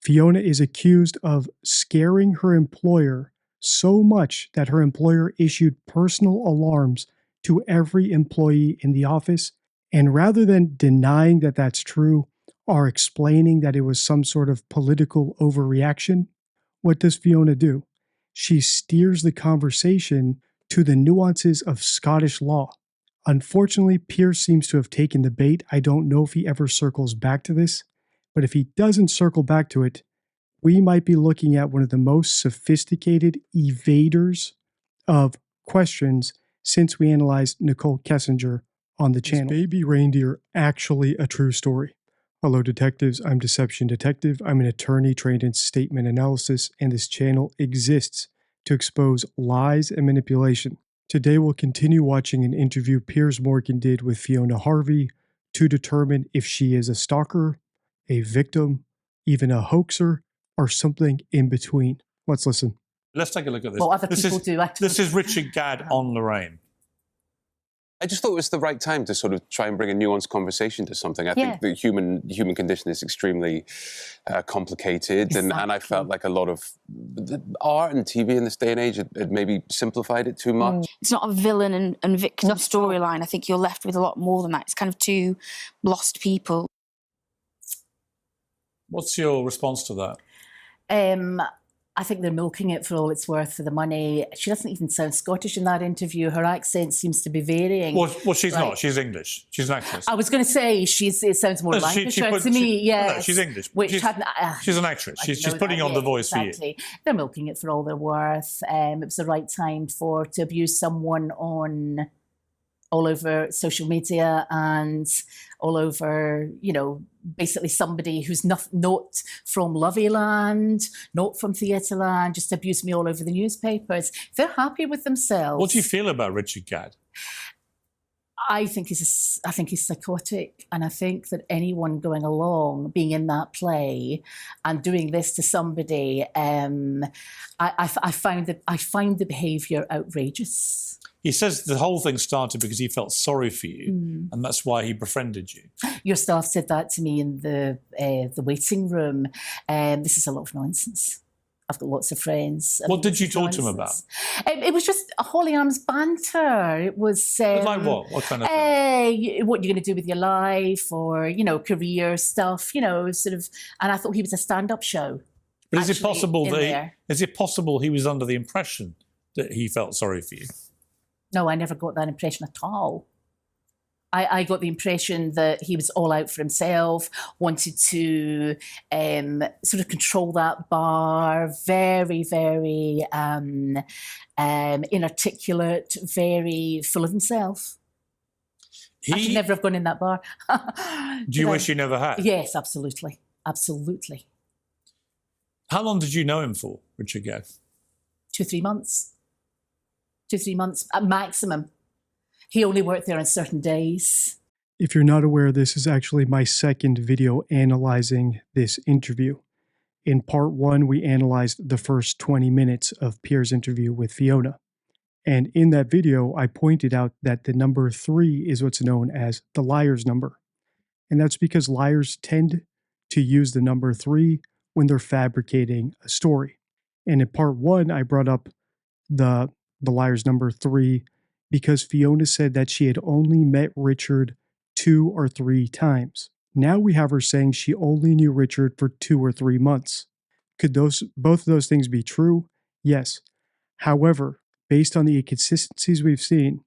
Fiona is accused of scaring her employer so much that her employer issued personal alarms to every employee in the office, and rather than denying that that's true or explaining that it was some sort of political overreaction, what does Fiona do? She steers the conversation to the nuances of Scottish law. Unfortunately, Piers seems to have taken the bait. I don't know if he ever circles back to this, but if he doesn't circle back to it, we might be looking at one of the most sophisticated evaders of questions since we analyzed Nicole Kessinger on the channel. Is Baby Reindeer actually a true story? Hello detectives, I'm Deception Detective. I'm an attorney trained in statement analysis, and this channel exists to expose lies and manipulation. Today we'll continue watching an interview Piers Morgan did with Fiona Harvey to determine if she is a stalker, a victim, even a hoaxer, or something in between. Let's listen. Let's take a look at this. Well, other people do. This is Richard Gadd on Lorraine. I just thought it was the right time to sort of try and bring a nuanced conversation to something. I think the human condition is extremely complicated, and I felt like a lot of art and TV in this day and age had maybe simplified it too much. It's not a villain and victim storyline. I think you're left with a lot more than that. It's kind of two lost people. What's your response to that? I think they're milking it for all it's worth for the money. She doesn't even sound Scottish in that interview. Her accent seems to be varying. Well, she's not. She's English. She's an actress. I was going to say it sounds more Lancashire to me. Yeah, no, she's English. She's an actress. She's putting on the voice for you. They're milking it for all they're worth. It was the right time to abuse someone all over social media and all over, basically somebody who's not from Loveyland, not from Theatreland, just abused me all over the newspapers. They're happy with themselves. What do you feel about Richard Gadd? I think he's psychotic, and I think that anyone going along, being in that play, and doing this to somebody, I find the behaviour outrageous. He says the whole thing started because he felt sorry for you, and that's why he befriended you. Your staff said that to me in the waiting room. This is a lot of nonsense. I've got lots of friends. What did you talk to him about? It was just a Holly Arms banter. It was like what? What kind of thing? What you're going to do with your life, or career stuff. Sort of. And I thought he was a stand-up show. But is it possible he was under the impression that he felt sorry for you? No, I never got that impression at all. I got the impression that he was all out for himself, wanted to sort of control that bar, very, very inarticulate, very full of himself. I should never have gone in that bar. Do you wish you never had? Yes, absolutely. Absolutely. How long did you know him for, Richard Gadd? 2-3 months. 2-3 months at maximum. He only worked there on certain days. If you're not aware, this is actually my second video analyzing this interview. In part 1, we analyzed the first 20 minutes of Piers' interview with Fiona. And in that video, I pointed out that the number 3 is what's known as the liar's number. And that's because liars tend to use the number 3 when they're fabricating a story. And in part 1, I brought up the liar's number 3 because Fiona said that she had only met Richard 2 or 3 times. Now we have her saying she only knew Richard for 2 or 3 months. Could both of those things be true? Yes. However, based on the inconsistencies we've seen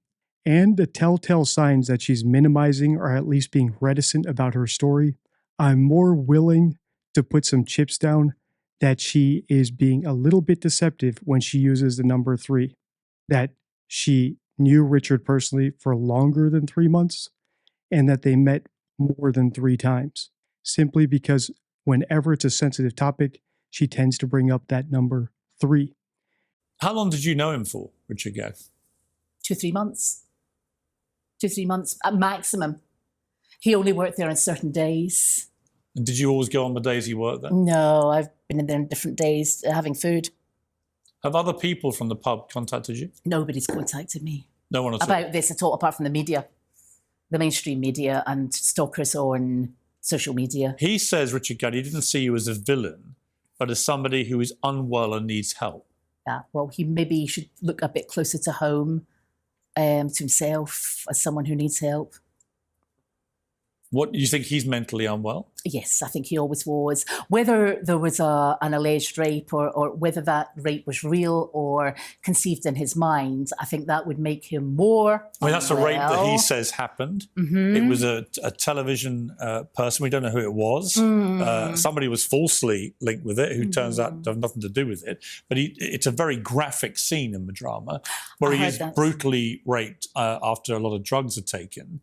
and the telltale signs that she's minimizing or at least being reticent about her story, I'm more willing to put some chips down that she is being a little bit deceptive when she uses the number 3. That she knew Richard personally for longer than 3 months, and that they met more than 3 times, simply because whenever it's a sensitive topic, she tends to bring up that number 3. How long did you know him for, Richard Gadd? 2-3 months. 2-3 months at maximum. He only worked there on certain days. And did you always go on the days he worked there? No, I've been in there on different days having food. Have other people from the pub contacted you? Nobody's contacted me. No one at all? About this at all, apart from the media, the mainstream media and stalkers on social media. He says, Richard Gadd, he didn't see you as a villain. but as somebody who is unwell and needs help. Yeah, well, he maybe should look a bit closer to home, to himself as someone who needs help. What, do you think he's mentally unwell? Yes, I think he always was. Whether there was an alleged rape or whether that rape was real or conceived in his mind, I think that would make him more I mean, that's a rape that he says happened. Mm-hmm. It was a television person. We don't know who it was. Somebody was falsely linked with it, who turns out to have nothing to do with it. But it's a very graphic scene in the drama where he is brutally raped after a lot of drugs are taken.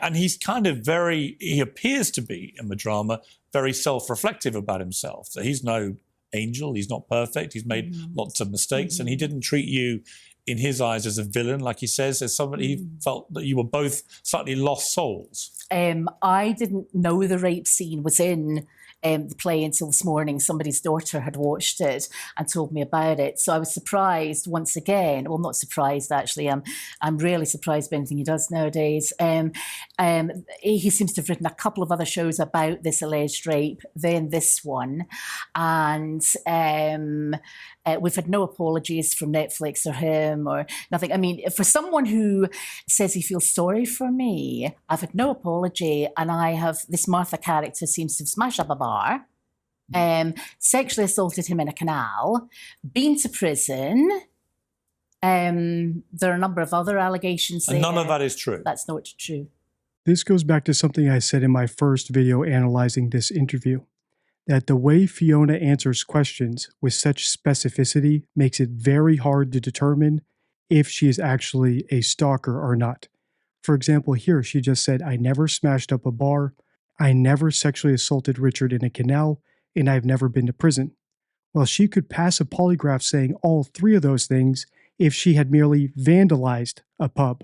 And he's kind of he appears to be in the drama very self-reflective about himself. So he's no angel, he's not perfect, he's made lots of mistakes, and he didn't treat you, in his eyes, as a villain, like he says, as somebody. He felt that you were both slightly lost souls. I didn't know the rape scene was in the play until this morning. Somebody's daughter had watched it and told me about it. So I was surprised once again. Well, not surprised, actually. I'm rarely surprised by anything he does nowadays. He seems to have written a couple of other shows about this alleged rape, then this one. And we've had no apologies from Netflix or him or nothing. I mean, for someone who says he feels sorry for me, I've had no apology, and I have this Martha character seems to have smashed up a bar, sexually assaulted him in a canal, been to prison. There are a number of other allegations. And none of that is true. That's not true. This goes back to something I said in my first video analyzing this interview, that the way Fiona answers questions with such specificity makes it very hard to determine if she is actually a stalker or not. For example, here she just said, I never smashed up a bar, I never sexually assaulted Richard in a canal, and I've never been to prison. Well, she could pass a polygraph saying all three of those things if she had merely vandalized a pub,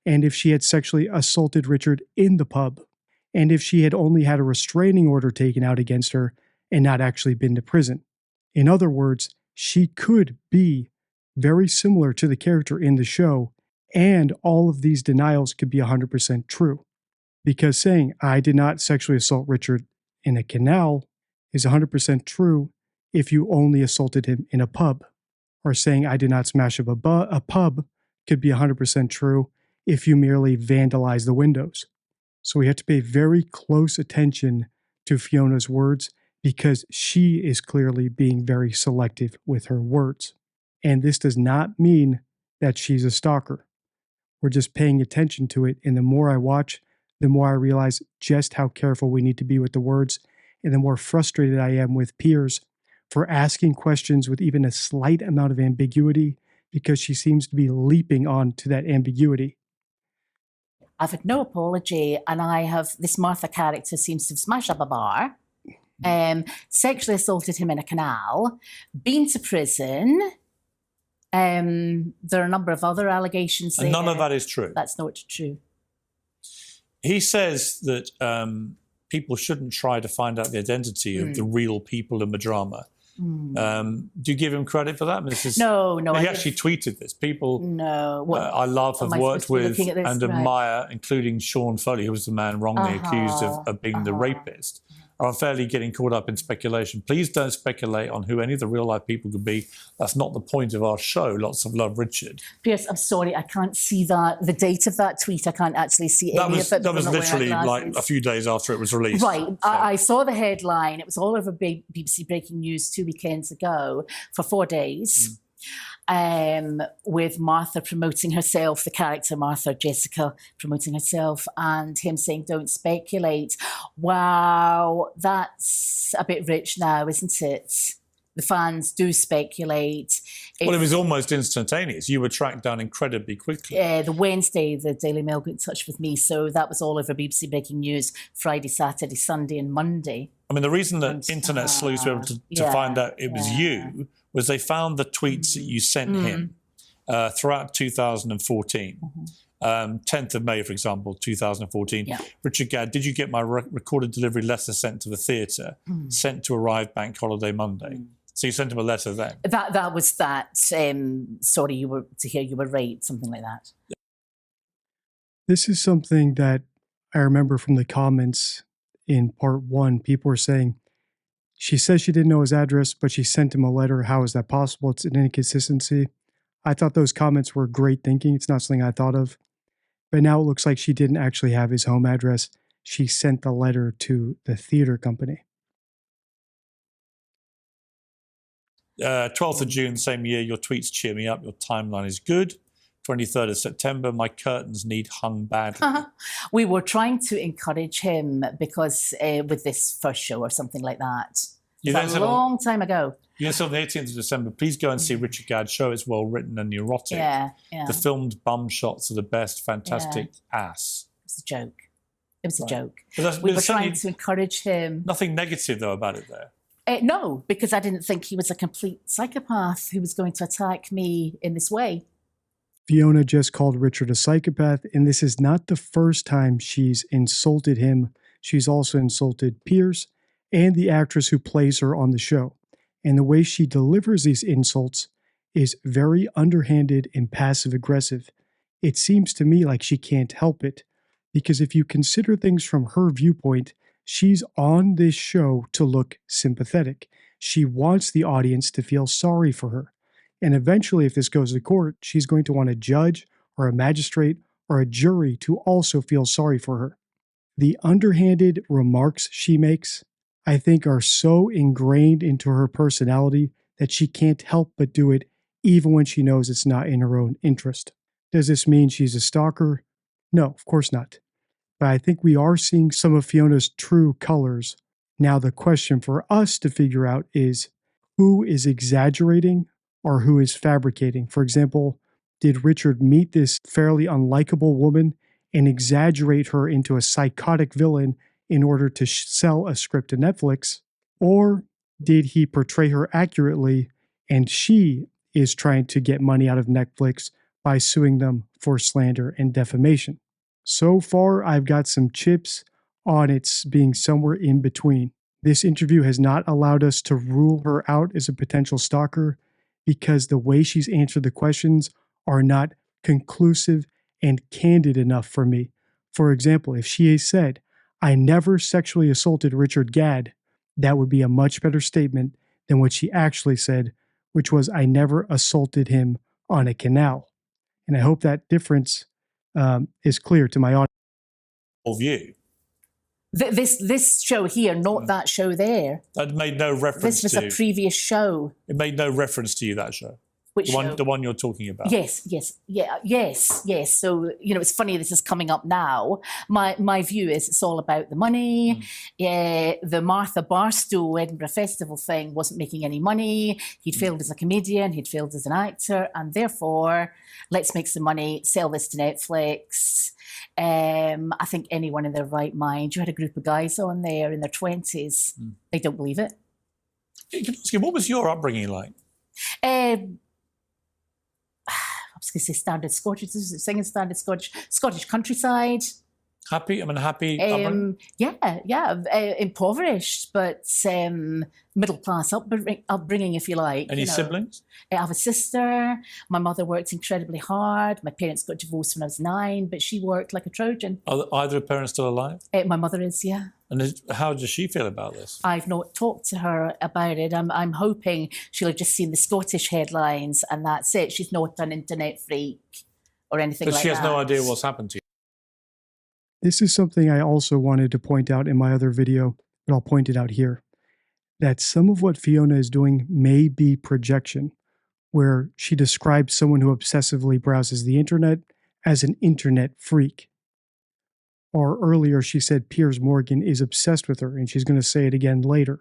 and if she had sexually assaulted Richard in the pub, and if she had only had a restraining order taken out against her and not actually been to prison. In other words, she could be very similar to the character in the show, and all of these denials could be 100% true. Because saying, I did not sexually assault Richard in a canal is 100% true if you only assaulted him in a pub. Or saying, I did not smash up a pub could be 100% true if you merely vandalize the windows. So we have to pay very close attention to Fiona's words because she is clearly being very selective with her words. And this does not mean that she's a stalker. We're just paying attention to it, and the more I watch, the more I realize just how careful we need to be with the words, and the more frustrated I am with Piers for asking questions with even a slight amount of ambiguity because she seems to be leaping on to that ambiguity. I've had no apology, and I have this Martha character seems to have smashed up a bar, sexually assaulted him in a canal, been to prison. There are a number of other allegations. And none of that is true. That's not true. He says that people shouldn't try to find out the identity of the real people in the drama. Do you give him credit for that? No. He actually tweeted this. People I love, have worked with and admire, including Sean Foley, who was the man wrongly accused of being the rapist, are unfairly getting caught up in speculation. Please don't speculate on who any of the real-life people could be. That's not the point of our show. Lots of love, Richard. Piers, I'm sorry, I can't see that. The date of that tweet, I can't actually see any of it. That was literally like a few days after it was released. Right. So. I saw the headline. It was all over BBC Breaking News 2 weekends ago for 4 days. With Martha promoting herself, the character Martha, Jessica, promoting herself, and him saying, don't speculate. Wow, that's a bit rich now, isn't it? The fans do speculate. Well, it was almost instantaneous. You were tracked down incredibly quickly. The Wednesday, the Daily Mail got in touch with me, so that was all over BBC Breaking News Friday, Saturday, Sunday and Monday. I mean, the reason that internet sleuths were able to find out it was you was they found the tweets that you sent him throughout 2014. 10th of May, for example, 2014. Yeah. Richard Gadd, did you get my recorded delivery letter sent to the theatre, sent to arrive bank holiday Monday? So you sent him a letter then? That was that, sorry, to hear you were raped, something like that. This is something that I remember from the comments in part one. People were saying, She says she didn't know his address, but she sent him a letter. How is that possible? It's an inconsistency. I thought those comments were great thinking. It's not something I thought of. But now it looks like she didn't actually have his home address. She sent the letter to the theater company. 12th of June, same year, your tweets cheer me up. Your timeline is good. 23rd of September, my curtains need hung badly. We were trying to encourage him because with this first show or something like that. It's a long time ago. You said on the 18th of December, please go and see Richard Gadd's show. It's well written and neurotic. Yeah. The filmed bum shots are the best. Fantastic ass. It was a joke. It was a joke. But we were trying to encourage him. Nothing negative, though, about it there. No, because I didn't think he was a complete psychopath who was going to attack me in this way. Fiona just called Richard a psychopath, and this is not the first time she's insulted him. She's also insulted Piers and the actress who plays her on the show. And the way she delivers these insults is very underhanded and passive-aggressive. It seems to me like she can't help it, because if you consider things from her viewpoint, she's on this show to look sympathetic. She wants the audience to feel sorry for her. And eventually, if this goes to court, she's going to want a judge or a magistrate or a jury to also feel sorry for her. The underhanded remarks she makes, I think, are so ingrained into her personality that she can't help but do it even when she knows it's not in her own interest. Does this mean she's a stalker? No, of course not. But I think we are seeing some of Fiona's true colors. Now the question for us to figure out is who is exaggerating or who is fabricating. For example, did Richard meet this fairly unlikable woman and exaggerate her into a psychotic villain in order to sell a script to Netflix? Or did he portray her accurately and she is trying to get money out of Netflix by suing them for slander and defamation? So far, I've got some chips on its being somewhere in between. This interview has not allowed us to rule her out as a potential stalker because the way she's answered the questions are not conclusive and candid enough for me. For example, if she has said, I never sexually assaulted Richard Gadd, that would be a much better statement than what she actually said, which was, I never assaulted him on a canal. And I hope that difference is clear to my audience. View. This show here, not that show there. That made no reference to... This was a previous show. It made no reference to you, that show. Which show? The one you're talking about. Yes. So, it's funny this is coming up now. My view is it's all about the money. The Martha Barstow Edinburgh Festival thing wasn't making any money. He'd failed as a comedian, he'd failed as an actor, and therefore, let's make some money, sell this to Netflix. I think anyone in their right mind, you had a group of guys on there in their 20s, they don't believe it. What was your upbringing like? I was going to say standard Scottish, singing standard Scottish countryside. Happy? Happy? Impoverished, but middle class upbringing, if you like. Any siblings? I have a sister. My mother worked incredibly hard. My parents got divorced when I was 9, but she worked like a Trojan. Are either parents still alive? My mother is, yeah. And how does she feel about this? I've not talked to her about it. I'm hoping she'll have just seen the Scottish headlines and that's it. She's not an internet freak or anything like that. But she has no idea what's happened to you. This is something I also wanted to point out in my other video, but I'll point it out here. That some of what Fiona is doing may be projection, where she describes someone who obsessively browses the internet as an internet freak. Or earlier she said Piers Morgan is obsessed with her, and she's going to say it again later.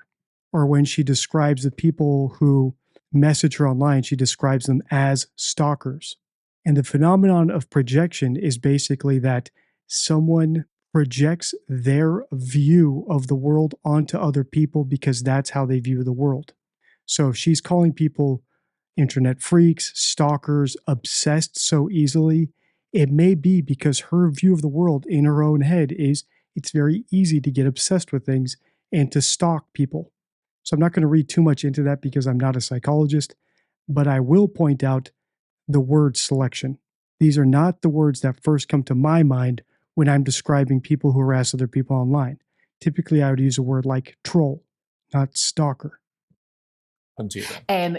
Or when she describes the people who message her online, she describes them as stalkers. And the phenomenon of projection is basically that someone projects their view of the world onto other people because that's how they view the world. So if she's calling people internet freaks, stalkers, obsessed so easily, it may be because her view of the world in her own head is it's very easy to get obsessed with things and to stalk people. So I'm not going to read too much into that because I'm not a psychologist, but I will point out the word selection. These are not the words that first come to my mind when I'm describing people who harass other people online. Typically, I would use a word like troll. not stalker.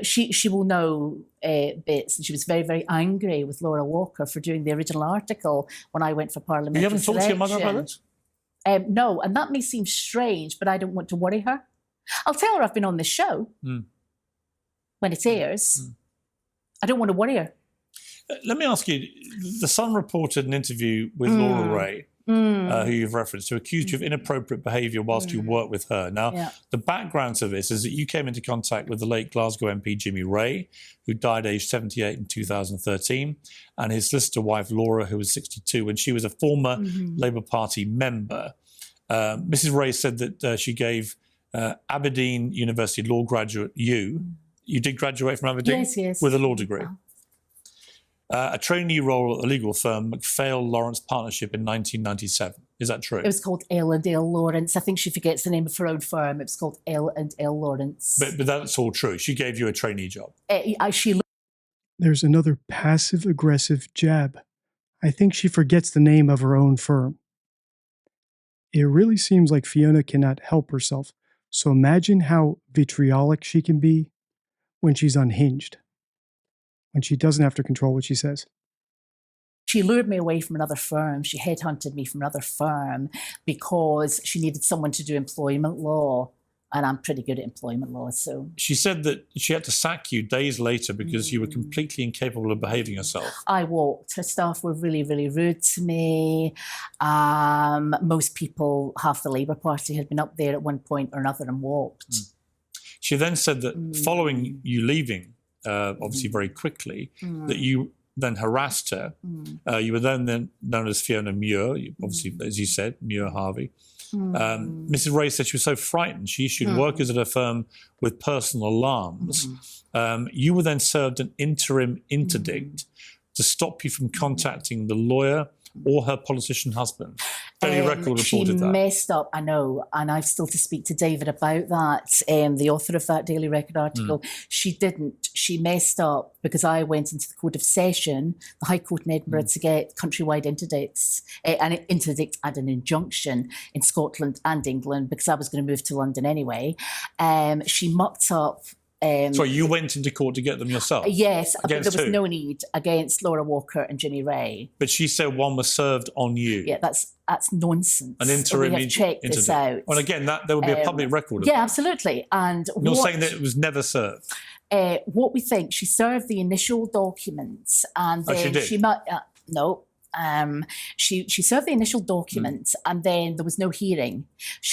She will know bits, and she was very, very angry with Laura Walker for doing the original article when I went for parliamentary You haven't talked to your mother about it? No, and that may seem strange, but I don't want to worry her. I'll tell her I've been on this show when it airs. I don't want to worry her. Let me ask you, The Sun reported an interview with Laura Ray, who you've referenced, who accused you of inappropriate behaviour whilst you worked with her. Now, the background to this is that you came into contact with the late Glasgow MP Jimmy Ray, who died aged 78 in 2013, and his solicitor wife Laura, who was 62, and she was a former Labour Party member. Mrs Ray said that she gave Aberdeen University law graduate you did graduate from Aberdeen? Yes. With a law degree. A trainee role at the legal firm MacPhail Lawrence Partnership in 1997. Is that true? It was called L&L Lawrence. I think she forgets the name of her own firm. It was called L&L Lawrence. But that's all true. She gave you a trainee job. There's another passive-aggressive jab. I think she forgets the name of her own firm. It really seems like Fiona cannot help herself. So imagine how vitriolic she can be when she's unhinged, when she doesn't have to control what she says. She lured me away from another firm. She headhunted me from another firm because she needed someone to do employment law. And I'm pretty good at employment law, so... She said that she had to sack you days later because you were completely incapable of behaving yourself. I walked. Her staff were really, really rude to me. Most people, half the Labour Party, had been up there at one point or another and walked. She then said that following you leaving, obviously very quickly, that you then harassed her. You were then known as Fiona Muir, obviously, as you said, Muir Harvey. Mrs Ray said she was so frightened she issued workers at her firm with personal alarms. You were then served an interim interdict to stop you from contacting the lawyer or her politician husband. Daily Record reported that. She messed up, I know, and I've still to speak to David about that, the author of that Daily Record article. She didn't. She messed up because I went into the Court of Session, the High Court in Edinburgh, to get countrywide interdicts, an interdict and an injunction in Scotland and England because I was going to move to London anyway. She mucked up. So you went into court to get them yourself? Yes, but there was who? no need against Laura Walker and Jimmy Ray. But she said one was served on you. Yeah, that's nonsense. An interim we have checked this out. Well, again, there would be a public record of yeah, that. absolutely. And you're saying that it was never served? What we think, she served the initial documents, and then she did? She served the initial documents, and then there was no hearing.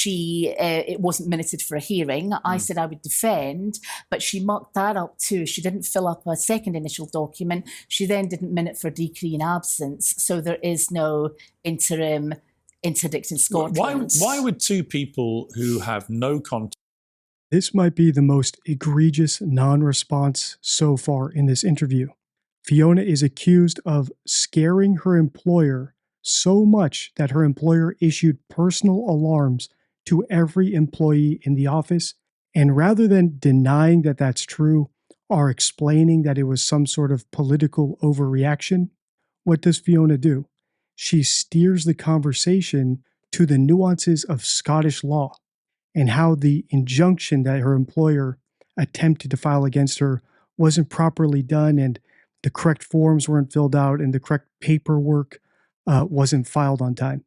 It wasn't minuted for a hearing. I said I would defend, but she mucked that up too. She didn't fill up a second initial document. She then didn't minute for decree in absence. So there is no interim interdict in Scotland. Why would two people who have no contact? This might be the most egregious non-response so far in this interview. Fiona is accused of scaring her employer so much that her employer issued personal alarms to every employee in the office, and rather than denying that that's true or explaining that it was some sort of political overreaction, what does Fiona do? She steers the conversation to the nuances of Scottish law and how the injunction that her employer attempted to file against her wasn't properly done, and the correct forms weren't filled out, and the correct paperwork wasn't filed on time.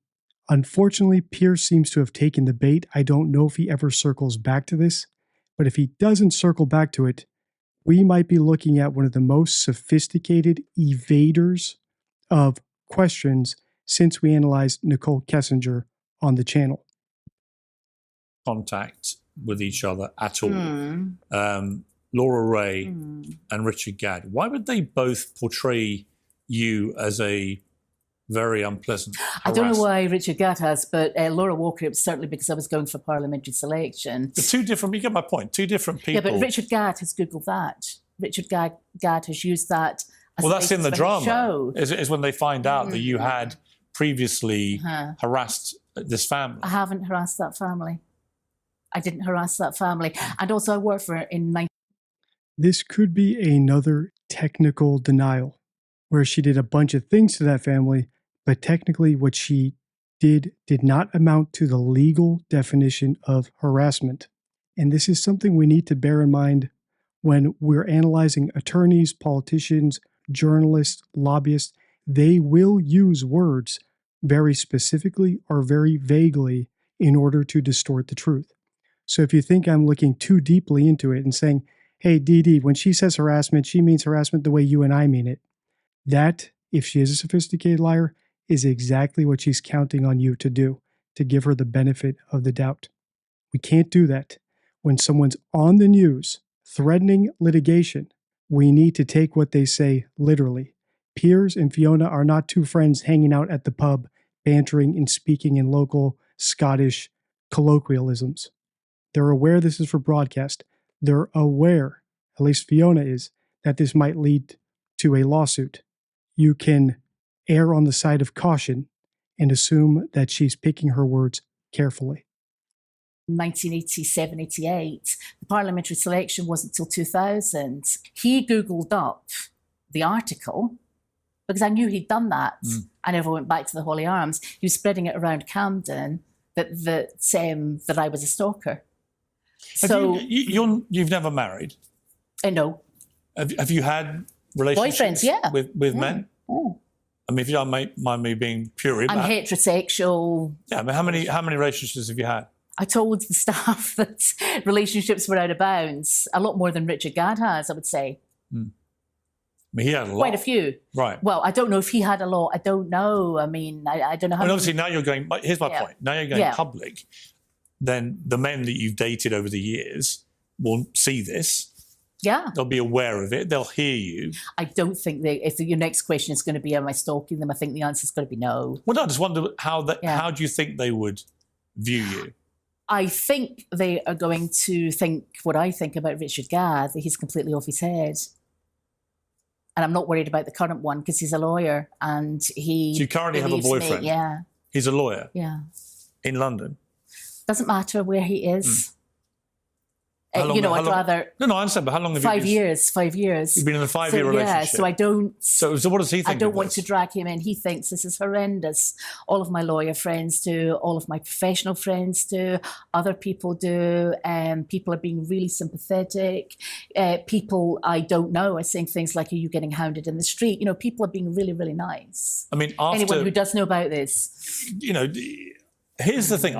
Unfortunately, Piers seems to have taken the bait. I don't know if he ever circles back to this, but if he doesn't circle back to it, we might be looking at one of the most sophisticated evaders of questions since we analyzed Nicole Kessinger on the channel. Contact with each other at all. Laura Ray and Richard Gadd. Why would they both portray you as a very unpleasant harasser? I don't know why Richard Gadd has, but Laura Walker, it was certainly because I was going for parliamentary selection. The two different, you get my point, two different people. Yeah, but Richard Gadd has Googled that. Richard Gadd has used that as well, that's in the drama. Show. Is when they find out that you had previously harassed this family. I haven't harassed that family. I didn't harass that family. And also I worked for her in... This could be another technical denial, where she did a bunch of things to that family, but technically what she did not amount to the legal definition of harassment. And this is something we need to bear in mind when we're analyzing attorneys, politicians, journalists, lobbyists. They will use words very specifically or very vaguely in order to distort the truth. So if you think I'm looking too deeply into it and saying, hey, Dee Dee, when she says harassment, she means harassment the way you and I mean it. That, if she is a sophisticated liar, is exactly what she's counting on you to do, to give her the benefit of the doubt. We can't do that. When someone's on the news threatening litigation, we need to take what they say literally. Piers and Fiona are not two friends hanging out at the pub, bantering and speaking in local Scottish colloquialisms. They're aware this is for broadcast. They're aware, at least Fiona is, that this might lead to a lawsuit. You can err on the side of caution and assume that she's picking her words carefully. 1987, 88, the parliamentary selection wasn't until 2000. He Googled up the article because I knew he'd done that. I never went back to the Holy Arms. He was spreading it around Camden that I was a stalker. You've never married? No. Have you had relationships with men? Oh. I mean, if you don't mind me being pure, I'm heterosexual. Yeah, I mean, how many relationships have you had? I told the staff that relationships were out of bounds. A lot more than Richard Gadd has, I would say. I mean, he had a lot. Quite a few. Right. Well, I don't know if he had a lot. I don't know. I mean, I don't know how. And obviously now you're going, here's my point. Now you're going public. Then the men that you've dated over the years will see this. Yeah. They'll be aware of it. They'll hear you. I don't think if your next question is going to be, am I stalking them? I think the answer is going to be no. Well, no, I just wonder how do you think they would view you? I think they are going to think what I think about Richard Gadd, that he's completely off his head. And I'm not worried about the current one because he's a lawyer and he. So you currently have a boyfriend? Yeah. He's a lawyer? Yeah. In London? Doesn't matter where he is. I'd rather. No, I understand, but how long have you been? 5 years. You've been in a 5-year relationship. Yeah, so I don't. So what does he think? I don't want to drag him in. He thinks this is horrendous. All of my lawyer friends do, all of my professional friends do, other people do. People are being really sympathetic. People I don't know are saying things like, are you getting hounded in the street? You know, people are being really, really nice. I mean, anyone who does know about this. You know, here's the thing.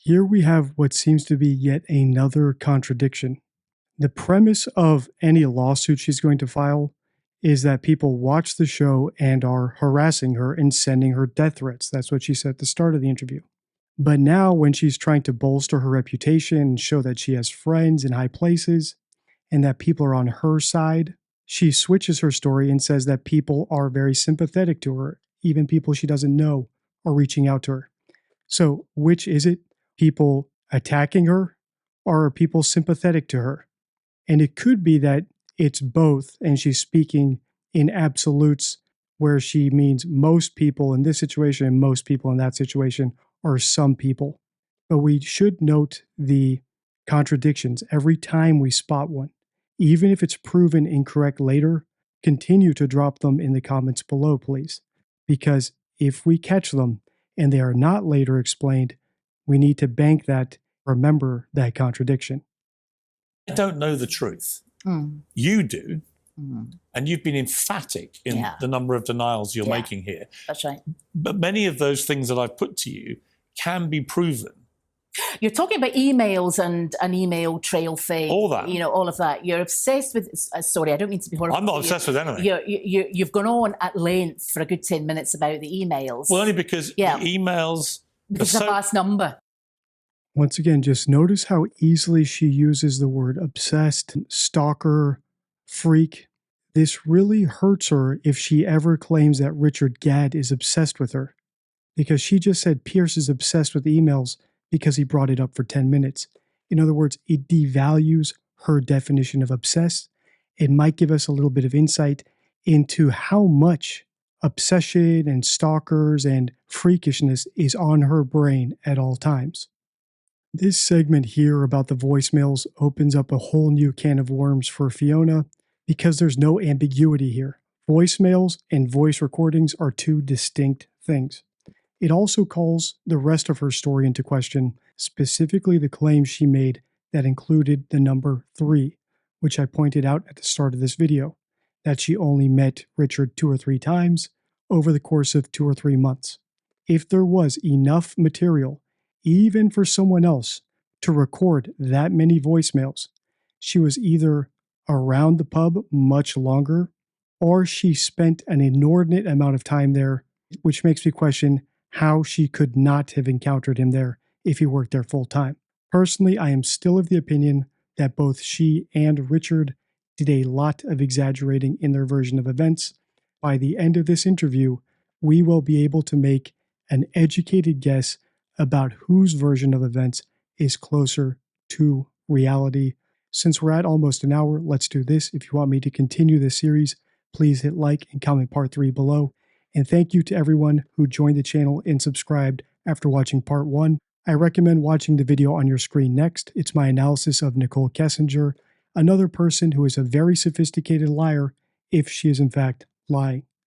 Here we have what seems to be yet another contradiction. The premise of any lawsuit she's going to file is that people watch the show and are harassing her and sending her death threats. That's what she said at the start of the interview. But now when she's trying to bolster her reputation and show that she has friends in high places and that people are on her side, she switches her story and says that people are very sympathetic to her. Even people she doesn't know are reaching out to her. So which is it? People attacking her, or are people sympathetic to her? And it could be that it's both, and she's speaking in absolutes where she means most people in this situation and most people in that situation are some people. But we should note the contradictions every time we spot one. Even if it's proven incorrect later, continue to drop them in the comments below, please. Because if we catch them and they are not later explained, we need to bank that, remember that contradiction. I don't know the truth. You do. And you've been emphatic in the number of denials you're making here. That's right. But many of those things that I've put to you can be proven. You're talking about emails and an email trail thing. All that. You know, all of that. You're obsessed with, sorry, I don't mean to be horrible. I'm not obsessed with anything. You've gone on at length for a good 10 minutes about the emails. Well, only because the emails... Because it's a vast number. Once again, just notice how easily she uses the word obsessed, stalker, freak. This really hurts her if she ever claims that Richard Gadd is obsessed with her. Because she just said Piers is obsessed with emails because he brought it up for 10 minutes. In other words, it devalues her definition of obsessed. It might give us a little bit of insight into how much obsession and stalkers and freakishness is on her brain at all times. This segment here about the voicemails opens up a whole new can of worms for Fiona because there's no ambiguity here. Voicemails and voice recordings are two distinct things. It also calls the rest of her story into question, specifically the claims she made that included the number 3, which I pointed out at the start of this video, that she only met Richard 2 or 3 times over the course of 2 or 3 months. If there was enough material, even for someone else, to record that many voicemails, she was either around the pub much longer, or she spent an inordinate amount of time there, which makes me question how she could not have encountered him there if he worked there full time. Personally, I am still of the opinion that both she and Richard did a lot of exaggerating in their version of events. By the end of this interview, we will be able to make an educated guess about whose version of events is closer to reality. Since we're at almost an hour, let's do this. If you want me to continue this series, please hit like and comment part 3 below. And thank you to everyone who joined the channel and subscribed after watching part 1. I recommend watching the video on your screen next. It's my analysis of Nicole Kessinger, another person who is a very sophisticated liar if she is in fact lying.